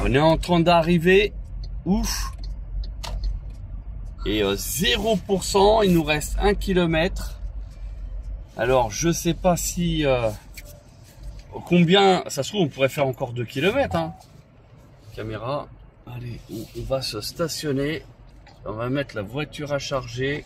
On est en train d'arriver. Ouf. Et 0%, il nous reste 1 km. Alors, je sais pas si... combien... Ça se trouve, on pourrait faire encore 2 km. Hein. Caméra. Allez, on va se stationner. On va mettre la voiture à charger.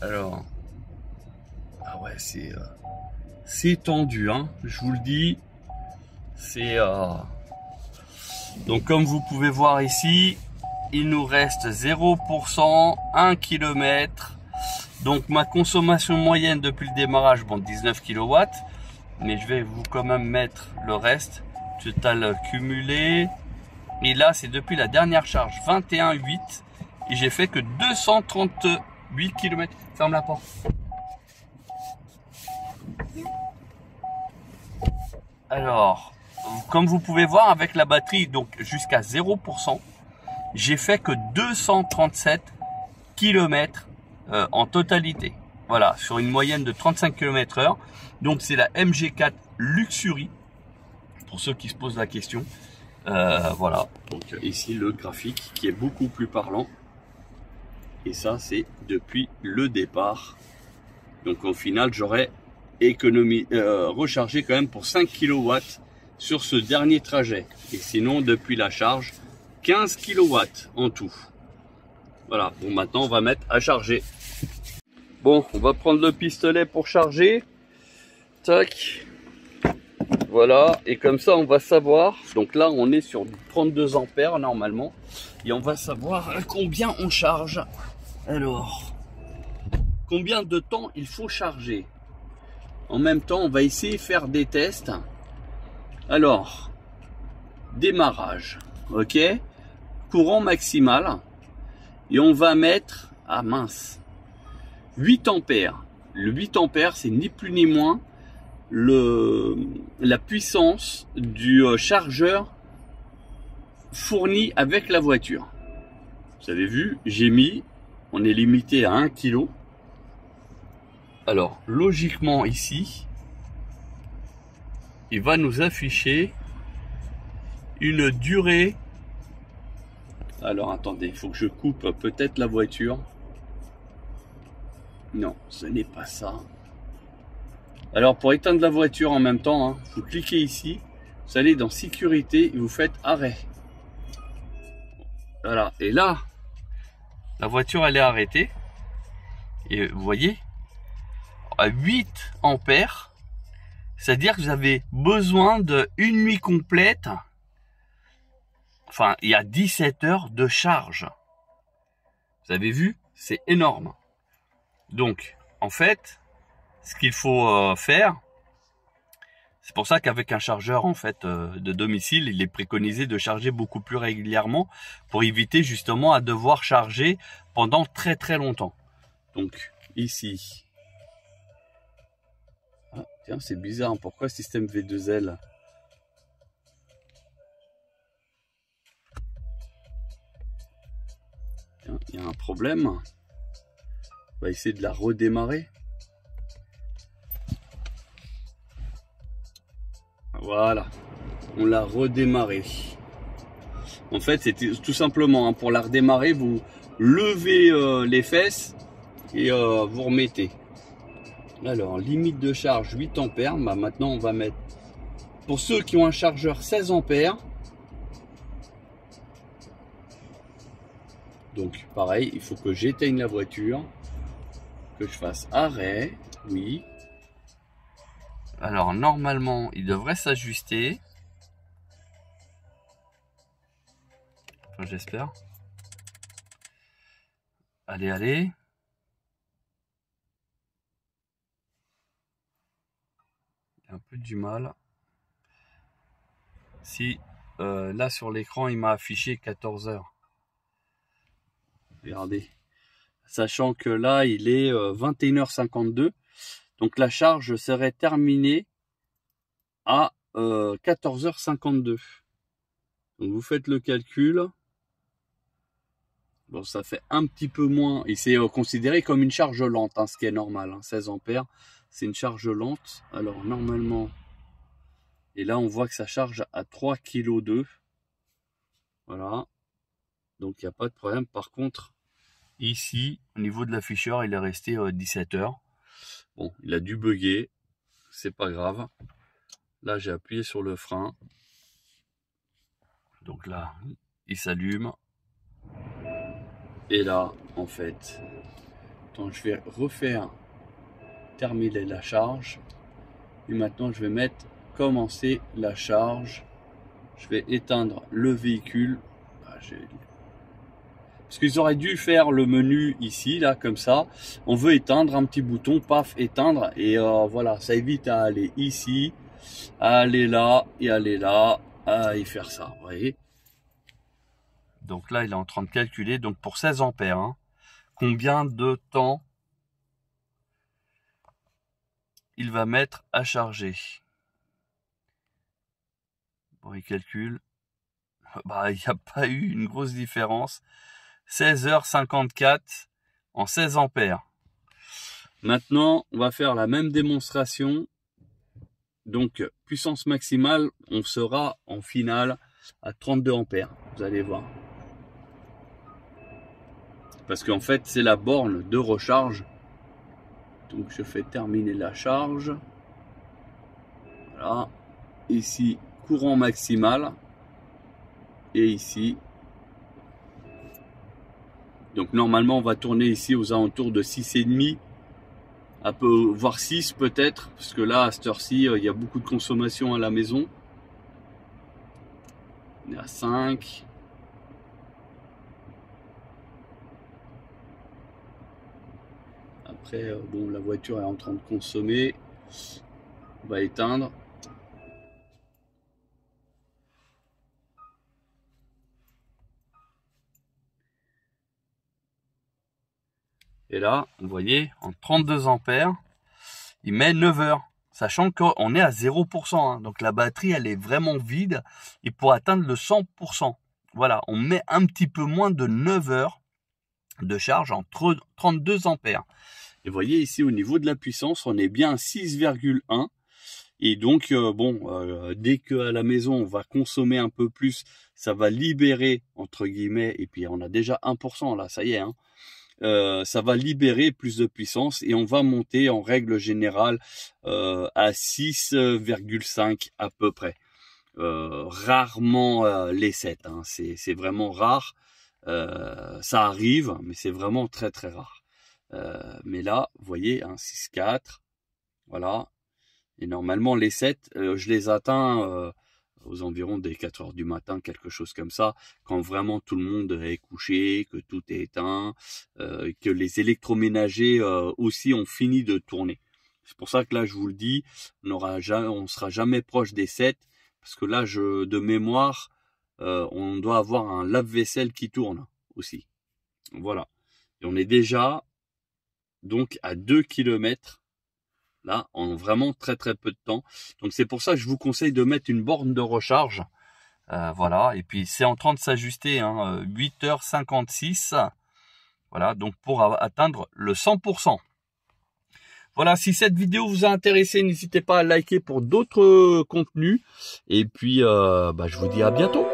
Alors, ah ouais, c'est tendu, hein, je vous le dis. C'est donc comme vous pouvez voir ici, il nous reste 0%, 1 km. Donc ma consommation moyenne depuis le démarrage, bon, 19 kW, mais je vais vous quand même mettre le reste total cumulé. Et là, c'est depuis la dernière charge, 21,8, et j'ai fait que 238 km. Ferme la porte. Alors, comme vous pouvez voir, avec la batterie donc jusqu'à 0%, j'ai fait que 237 km en totalité. Voilà, sur une moyenne de 35 km/h. Donc c'est la MG4 Luxury, pour ceux qui se posent la question. Voilà, donc ici le graphique qui est beaucoup plus parlant. Et ça, c'est depuis le départ. Donc au final, j'aurais rechargé quand même pour 5 kW sur ce dernier trajet. Et sinon, depuis la charge, 15 kW en tout. Voilà, bon, maintenant on va mettre à charger. Bon, on va prendre le pistolet pour charger. Tac. Voilà, et comme ça on va savoir. Donc là, on est sur 32 ampères normalement. Et on va savoir à combien on charge. Alors, combien de temps il faut charger? En même temps, on va essayer de faire des tests. Alors, démarrage, ok, courant maximal, et on va mettre, ah mince, 8 ampères. Le 8 ampères, c'est ni plus ni moins la puissance du chargeur fourni avec la voiture. Vous avez vu, j'ai mis, on est limité à 1 kg. Alors, logiquement ici, il va nous afficher une durée. Alors, attendez, il faut que je coupe peut-être la voiture. Non, ce n'est pas ça. Alors, pour éteindre la voiture en même temps, hein, vous cliquez ici, vous allez dans sécurité et vous faites arrêt. Voilà, et là, la voiture elle est arrêtée. Et vous voyez, à 8 ampères, c'est-à-dire que vous avez besoin d'une nuit complète. Enfin, il y a 17 heures de charge. Vous avez vu, c'est énorme. Donc, en fait, ce qu'il faut faire, c'est pour ça qu'avec un chargeur en fait de domicile, il est préconisé de charger beaucoup plus régulièrement pour éviter justement à devoir charger pendant très très longtemps. Donc, ici. Ah, tiens, c'est bizarre, pourquoi système V2L? Tiens, il y a un problème. On va essayer de la redémarrer. Voilà, on l'a redémarré. En fait, c'était tout simplement, hein, pour la redémarrer, vous levez les fesses et vous remettez. Alors, limite de charge 8 ampères. Bah, maintenant, on va mettre, pour ceux qui ont un chargeur 16 ampères. Donc, pareil, il faut que j'éteigne la voiture, que je fasse arrêt, oui. Alors, normalement, il devrait s'ajuster. Enfin, j'espère. Allez, allez. Il y a un peu du mal. Si, là, sur l'écran, il m'a affiché 14 heures. Regardez. Sachant que là, il est 21h52. Donc la charge serait terminée à 14h52. Donc vous faites le calcul. Bon, ça fait un petit peu moins. Et c'est considéré comme une charge lente, hein, ce qui est normal. Hein, 16 ampères, c'est une charge lente. Alors normalement, et là on voit que ça charge à 3,2 kg. Voilà. Donc il n'y a pas de problème. Par contre, ici, au niveau de l'afficheur, il est resté 17 heures. Bon, il a dû bugger. C'est pas grave. Là, j'ai appuyé sur le frein. Donc là, il s'allume. Et là, en fait, attends, je vais refaire terminer la charge. Et maintenant, je vais mettre commencer la charge. Je vais éteindre le véhicule. Parce qu'ils auraient dû faire le menu ici, là, comme ça. On veut éteindre, un petit bouton, paf, éteindre. Et voilà, ça évite à aller ici, à aller là, et aller là, à y faire ça, vous voyez. Donc là, il est en train de calculer, donc pour 16 ampères, hein, combien de temps il va mettre à charger. Bon, il calcule. Bah, il n'y a pas eu une grosse différence. 16h54 en 16 ampères. Maintenant, on va faire la même démonstration. Donc, puissance maximale, on sera en finale à 32 ampères. Vous allez voir. Parce qu'en fait, c'est la borne de recharge. Donc, je fais terminer la charge. Voilà. Ici, courant maximal. Et ici. Donc, normalement, on va tourner ici aux alentours de 6,5. Un peu, voire 6 peut-être. Parce que là, à cette heure-ci, il y a beaucoup de consommation à la maison. On est à 5. Après, bon, la voiture est en train de consommer. On va éteindre. Et là, vous voyez, en 32 ampères, il met 9 heures. Sachant qu'on est à 0%. Hein, donc la batterie, elle est vraiment vide. Et pour atteindre le 100%, voilà, on met un petit peu moins de 9 heures de charge entre 32 ampères. Et vous voyez ici au niveau de la puissance, on est bien à 6,1. Et donc, dès qu'à la maison, on va consommer un peu plus, ça va libérer, entre guillemets, et puis on a déjà 1% là, ça y est, hein, ça va libérer plus de puissance et on va monter en règle générale à 6,5 à peu près. Rarement les 7, hein, c'est vraiment rare. Ça arrive, mais c'est vraiment très très rare. Mais là, vous voyez, hein, 6,4, voilà. Et normalement, les 7, je les atteins aux environs des 4 heures du matin, quelque chose comme ça, quand vraiment tout le monde est couché, que tout est éteint, que les électroménagers aussi ont fini de tourner. C'est pour ça que là, je vous le dis, on sera jamais proche des 7, parce que là, de mémoire, on doit avoir un lave-vaisselle qui tourne aussi. Voilà. Et on est déjà donc à 2 km là, en vraiment très très peu de temps. Donc c'est pour ça que je vous conseille de mettre une borne de recharge. Voilà, et puis c'est en train de s'ajuster, hein, 8h56. Voilà, donc pour atteindre le 100%. Voilà, si cette vidéo vous a intéressé, n'hésitez pas à liker pour d'autres contenus. Et puis, je vous dis à bientôt.